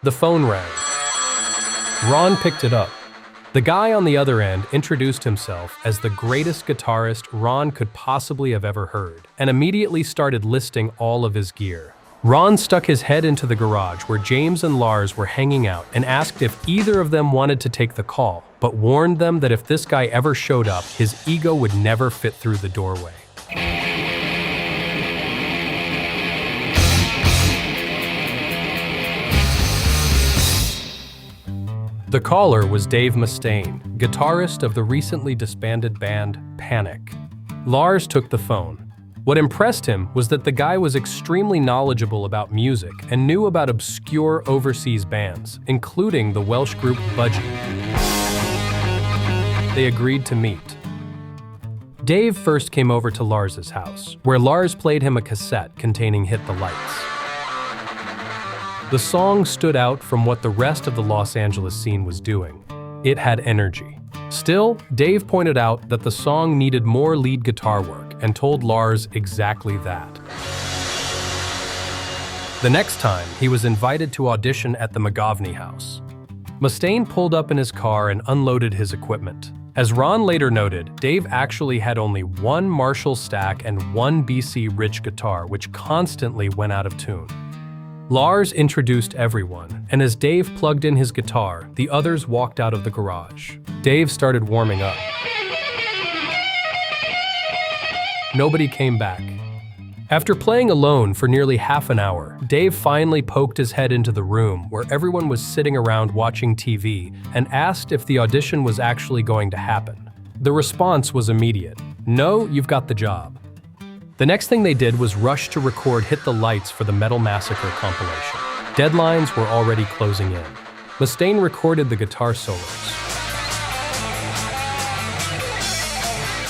The phone rang. Ron picked it up. The guy on the other end introduced himself as the greatest guitarist Ron could possibly have ever heard, and immediately started listing all of his gear. Ron stuck his head into the garage where James and Lars were hanging out and asked if either of them wanted to take the call, but warned them that if this guy ever showed up, his ego would never fit through the doorway. The caller was Dave Mustaine, guitarist of the recently disbanded band Panic. Lars took the phone. What impressed him was that the guy was extremely knowledgeable about music and knew about obscure overseas bands, including the Welsh group Budgie. They agreed to meet. Dave first came over to Lars's house, where Lars played him a cassette containing Hit the Lights. The song stood out from what the rest of the Los Angeles scene was doing. It had energy. Still, Dave pointed out that the song needed more lead guitar work and told Lars exactly that. The next time, he was invited to audition at the McGovney house. Mustaine pulled up in his car and unloaded his equipment. As Ron later noted, Dave actually had only one Marshall stack and one BC Rich guitar, which constantly went out of tune. Lars introduced everyone, and as Dave plugged in his guitar, the others walked out of the garage. Dave started warming up. Nobody came back. After playing alone for nearly half an hour, Dave finally poked his head into the room where everyone was sitting around watching TV and asked if the audition was actually going to happen. The response was immediate. No, you've got the job. The next thing they did was rush to record Hit the Lights for the Metal Massacre compilation. Deadlines were already closing in. Mustaine recorded the guitar solos.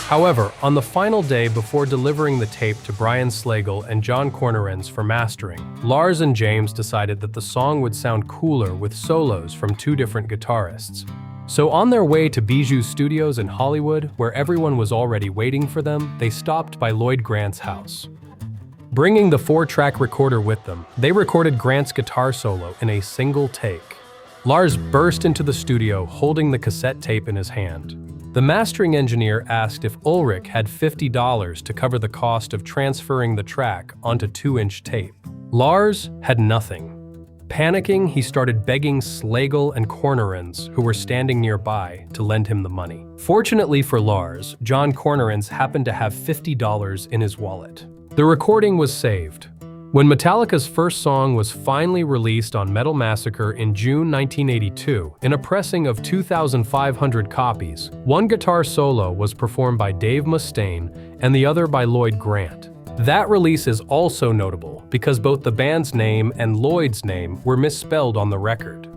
However, on the final day before delivering the tape to Brian Slagle and John Cornarens for mastering, Lars and James decided that the song would sound cooler with solos from two different guitarists. So on their way to Bijou Studios in Hollywood, where everyone was already waiting for them, they stopped by Lloyd Grant's house. Bringing the 4-track recorder with them, they recorded Grant's guitar solo in a single take. Lars burst into the studio holding the cassette tape in his hand. The mastering engineer asked if Ulrich had $50 to cover the cost of transferring the track onto 2-inch tape. Lars had nothing. Panicking, he started begging Slagle and Cornarens, who were standing nearby, to lend him the money. Fortunately for Lars, John Cornarens happened to have $50 in his wallet. The recording was saved. When Metallica's first song was finally released on Metal Massacre in June 1982, in a pressing of 2,500 copies, one guitar solo was performed by Dave Mustaine and the other by Lloyd Grant. That release is also notable because both the band's name and Lloyd's name were misspelled on the record.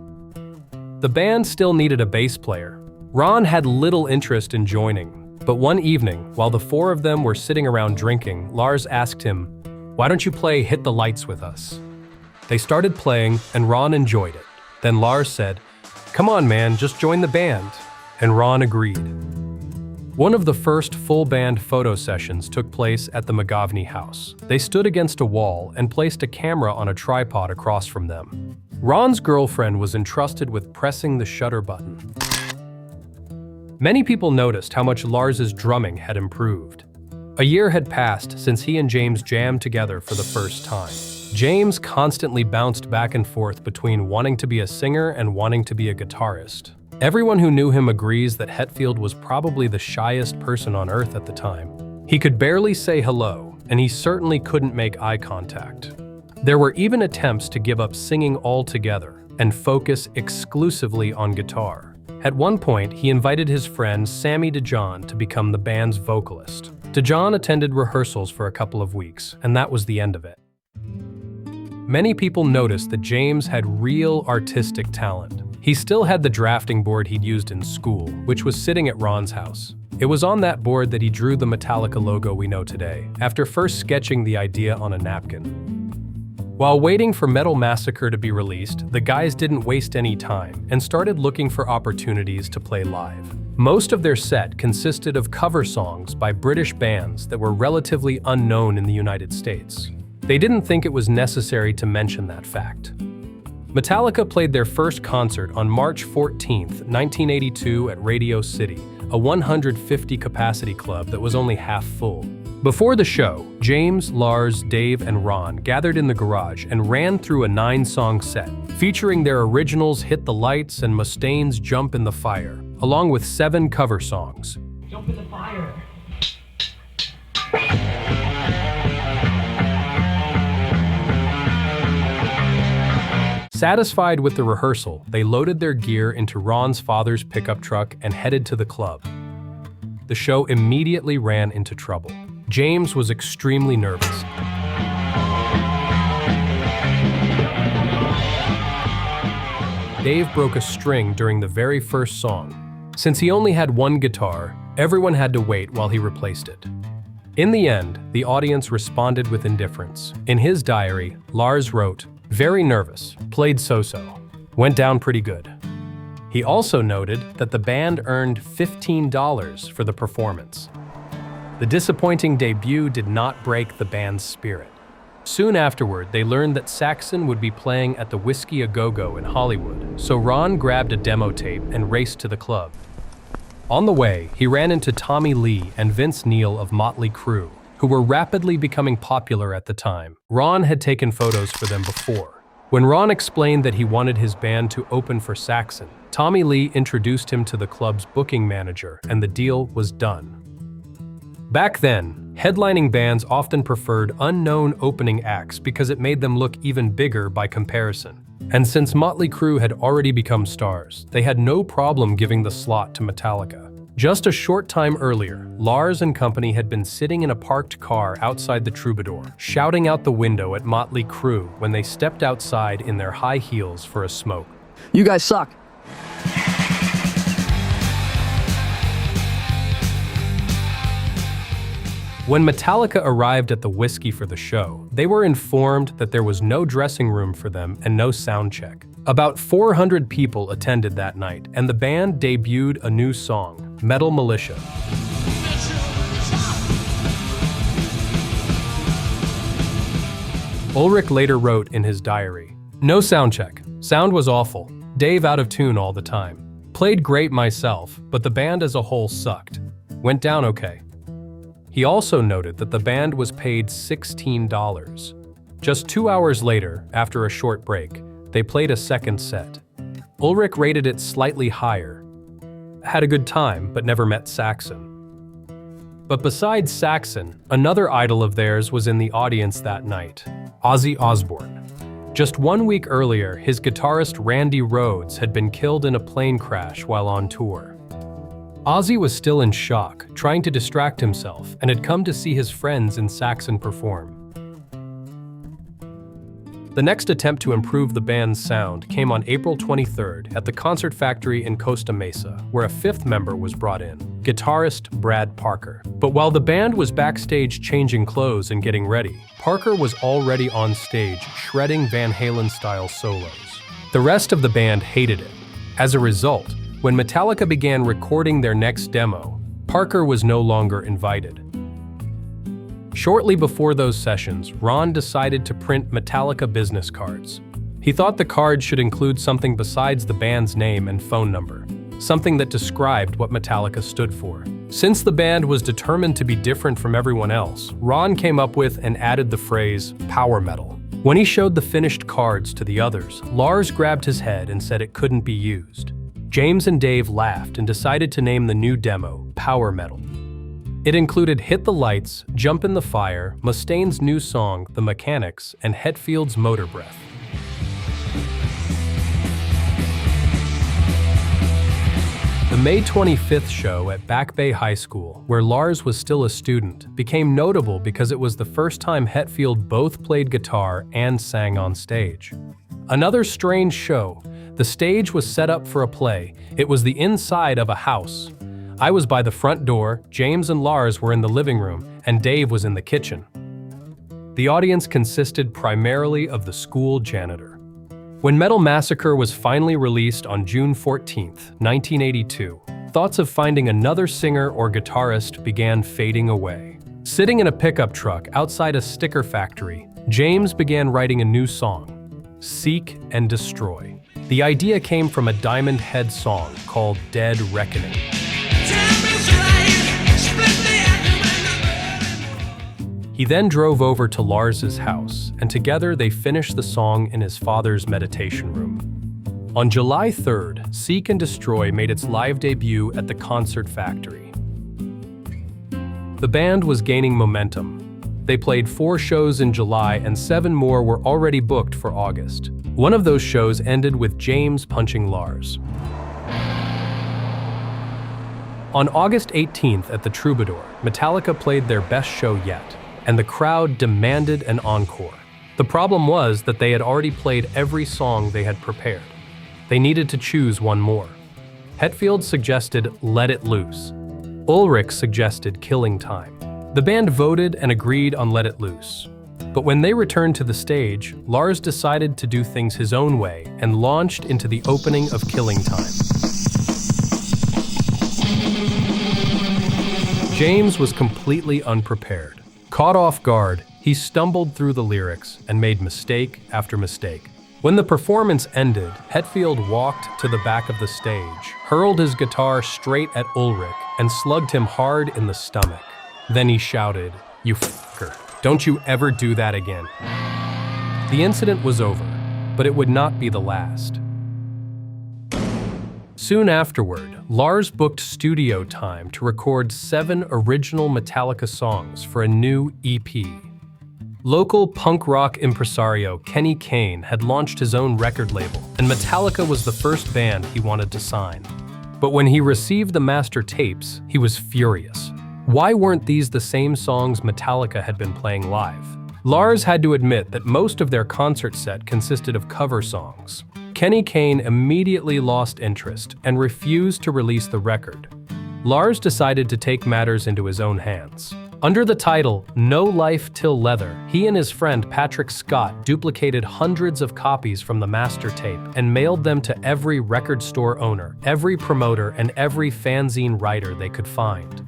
The band still needed a bass player. Ron had little interest in joining, but one evening, while the four of them were sitting around drinking, Lars asked him, "Why don't you play Hit the Lights with us?" They started playing, and Ron enjoyed it. Then Lars said, "Come on, man, just join the band." And Ron agreed. One of the first full band photo sessions took place at the McGovney house. They stood against a wall and placed a camera on a tripod across from them. Ron's girlfriend was entrusted with pressing the shutter button. Many people noticed how much Lars's drumming had improved. A year had passed since he and James jammed together for the first time. James constantly bounced back and forth between wanting to be a singer and wanting to be a guitarist. Everyone who knew him agrees that Hetfield was probably the shyest person on earth at the time. He could barely say hello, and he certainly couldn't make eye contact. There were even attempts to give up singing altogether and focus exclusively on guitar. At one point, he invited his friend Sammy DeJohn to become the band's vocalist. DeJohn attended rehearsals for a couple of weeks, and that was the end of it. Many people noticed that James had real artistic talent. He still had the drafting board he'd used in school, which was sitting at Ron's house. It was on that board that he drew the Metallica logo we know today, after first sketching the idea on a napkin. While waiting for Metal Massacre to be released, the guys didn't waste any time and started looking for opportunities to play live. Most of their set consisted of cover songs by British bands that were relatively unknown in the United States. They didn't think it was necessary to mention that fact. Metallica played their first concert on March 14, 1982 at Radio City, a 150-capacity club that was only half full. Before the show, James, Lars, Dave, and Ron gathered in the garage and ran through a 9-song set, featuring their originals Hit the Lights and Mustaine's Jump in the Fire, along with 7 cover songs. Jump in the fire. Satisfied with the rehearsal, they loaded their gear into Ron's father's pickup truck and headed to the club. The show immediately ran into trouble. James was extremely nervous. Dave broke a string during the very first song. Since he only had one guitar, everyone had to wait while he replaced it. In the end, the audience responded with indifference. In his diary, Lars wrote, "Very nervous, played so-so, went down pretty good." He also noted that the band earned $15 for the performance. The disappointing debut did not break the band's spirit. Soon afterward, they learned that Saxon would be playing at the Whiskey A Go-Go in Hollywood, so Ron grabbed a demo tape and raced to the club. On the way, he ran into Tommy Lee and Vince Neil of Motley Crue, who were rapidly becoming popular at the time. Ron had taken photos for them before. When Ron explained that he wanted his band to open for Saxon, Tommy Lee introduced him to the club's booking manager, and the deal was done. Back then, headlining bands often preferred unknown opening acts because it made them look even bigger by comparison. And since Motley Crue had already become stars, they had no problem giving the slot to Metallica. Just a short time earlier, Lars and company had been sitting in a parked car outside the Troubadour, shouting out the window at Motley Crue when they stepped outside in their high heels for a smoke. You guys suck. When Metallica arrived at the Whiskey for the show, they were informed that there was no dressing room for them and no sound check. About 400 people attended that night, and the band debuted a new song, Metal Militia. Ulrich later wrote in his diary, "No sound check. Sound was awful. Dave out of tune all the time. Played great myself, but the band as a whole sucked. Went down okay." He also noted that the band was paid $16. Just 2 hours later, after a short break, they played a second set. Ulrich rated it slightly higher. Had a good time, but never met Saxon. But besides Saxon, another idol of theirs was in the audience that night, Ozzy Osbourne. Just 1 week earlier, his guitarist Randy Rhoads had been killed in a plane crash while on tour. Ozzy was still in shock, trying to distract himself, and had come to see his friends in Saxon perform. The next attempt to improve the band's sound came on April 23rd at the Concert Factory in Costa Mesa, where a 5th member was brought in, guitarist Brad Parker. But while the band was backstage changing clothes and getting ready, Parker was already on stage shredding Van Halen-style solos. The rest of the band hated it. As a result, when Metallica began recording their next demo, Parker was no longer invited. Shortly before those sessions, Ron decided to print Metallica business cards. He thought the cards should include something besides the band's name and phone number, something that described what Metallica stood for. Since the band was determined to be different from everyone else, Ron came up with and added the phrase, power metal. When he showed the finished cards to the others, Lars grabbed his head and said it couldn't be used. James and Dave laughed and decided to name the new demo Power Metal. It included Hit the Lights, Jump in the Fire, Mustaine's new song, The Mechanics, and Hetfield's Motor Breath. The May 25th show at Back Bay High School, where Lars was still a student, became notable because it was the first time Hetfield both played guitar and sang on stage. Another strange show. The stage was set up for a play. It was the inside of a house. I was by the front door, James and Lars were in the living room, and Dave was in the kitchen. The audience consisted primarily of the school janitor. When Metal Massacre was finally released on June 14, 1982, thoughts of finding another singer or guitarist began fading away. Sitting in a pickup truck outside a sticker factory, James began writing a new song. Seek and Destroy. The idea came from a Diamond Head song called Dead Reckoning. He then drove over to Lars's house, and together they finished the song in his father's meditation room. On July 3rd, Seek and Destroy made its live debut at the Concert Factory. The band was gaining momentum. They played 4 shows in July and 7 more were already booked for August. One of those shows ended with James punching Lars. On August 18th at the Troubadour, Metallica played their best show yet, and the crowd demanded an encore. The problem was that they had already played every song they had prepared. They needed to choose one more. Hetfield suggested Let It Loose. Ulrich suggested Killing Time. The band voted and agreed on Let It Loose. But when they returned to the stage, Lars decided to do things his own way and launched into the opening of Killing Time. James was completely unprepared. Caught off guard, he stumbled through the lyrics and made mistake after mistake. When the performance ended, Hetfield walked to the back of the stage, hurled his guitar straight at Ulrich, and slugged him hard in the stomach. Then he shouted, "You fucker, don't you ever do that again." The incident was over, but it would not be the last. Soon afterward, Lars booked studio time to record 7 original Metallica songs for a new EP. Local punk rock impresario Kenny Kane had launched his own record label, and Metallica was the first band he wanted to sign. But when he received the master tapes, he was furious. Why weren't these the same songs Metallica had been playing live? Lars had to admit that most of their concert set consisted of cover songs. Kenny Kane immediately lost interest and refused to release the record. Lars decided to take matters into his own hands. Under the title No Life Til Leather, he and his friend Patrick Scott duplicated hundreds of copies from the master tape and mailed them to every record store owner, every promoter, and every fanzine writer they could find.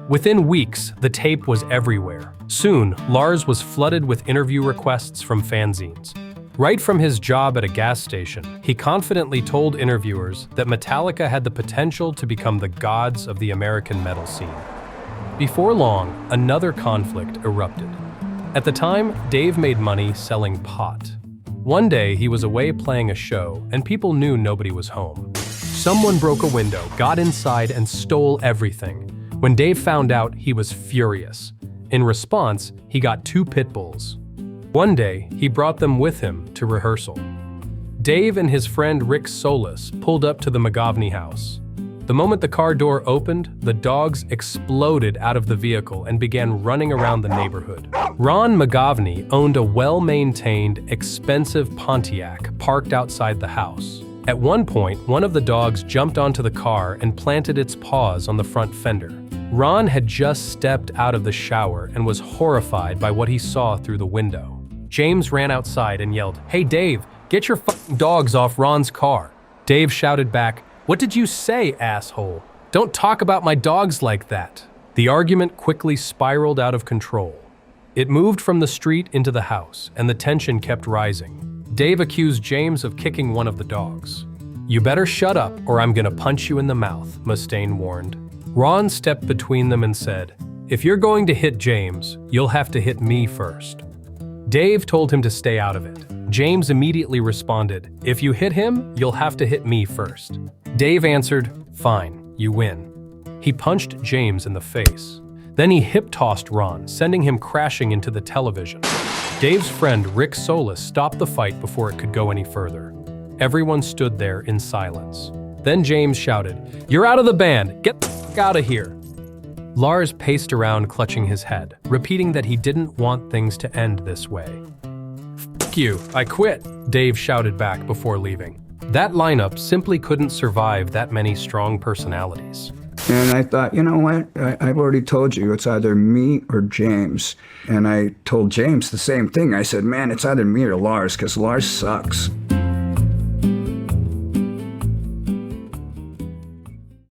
Within weeks, the tape was everywhere. Soon, Lars was flooded with interview requests from fanzines. Right from his job at a gas station, he confidently told interviewers that Metallica had the potential to become the gods of the American metal scene. Before long, another conflict erupted. At the time, Dave made money selling pot. One day, he was away playing a show, and people knew nobody was home. Someone broke a window, got inside, and stole everything. When Dave found out, he was furious. In response, he got 2 pit bulls. One day, he brought them with him to rehearsal. Dave and his friend Rick Solis pulled up to the McGovney house. The moment the car door opened, the dogs exploded out of the vehicle and began running around the neighborhood. Ron McGovney owned a well-maintained, expensive Pontiac parked outside the house. At one point, one of the dogs jumped onto the car and planted its paws on the front fender. Ron had just stepped out of the shower and was horrified by what he saw through the window. James ran outside and yelled, "Hey Dave, get your fucking dogs off Ron's car." Dave shouted back, "What did you say, asshole? Don't talk about my dogs like that." The argument quickly spiraled out of control. It moved from the street into the house, and the tension kept rising. Dave accused James of kicking one of the dogs. "You better shut up or I'm gonna punch you in the mouth," Mustaine warned. Ron stepped between them and said, "If you're going to hit James, you'll have to hit me first." Dave told him to stay out of it. James immediately responded, "If you hit him, you'll have to hit me first." Dave answered, "Fine, you win." He punched James in the face. Then he hip-tossed Ron, sending him crashing into the television. Dave's friend Rick Solis stopped the fight before it could go any further. Everyone stood there in silence. Then James shouted, "You're out of the band! Get the fuck out of here!" Lars paced around clutching his head, repeating that he didn't want things to end this way. "Fuck you, I quit," Dave shouted back before leaving. That lineup simply couldn't survive that many strong personalities. And I thought, you know what? I've already told you it's either me or James. And I told James the same thing. I said, man, it's either me or Lars, because Lars sucks.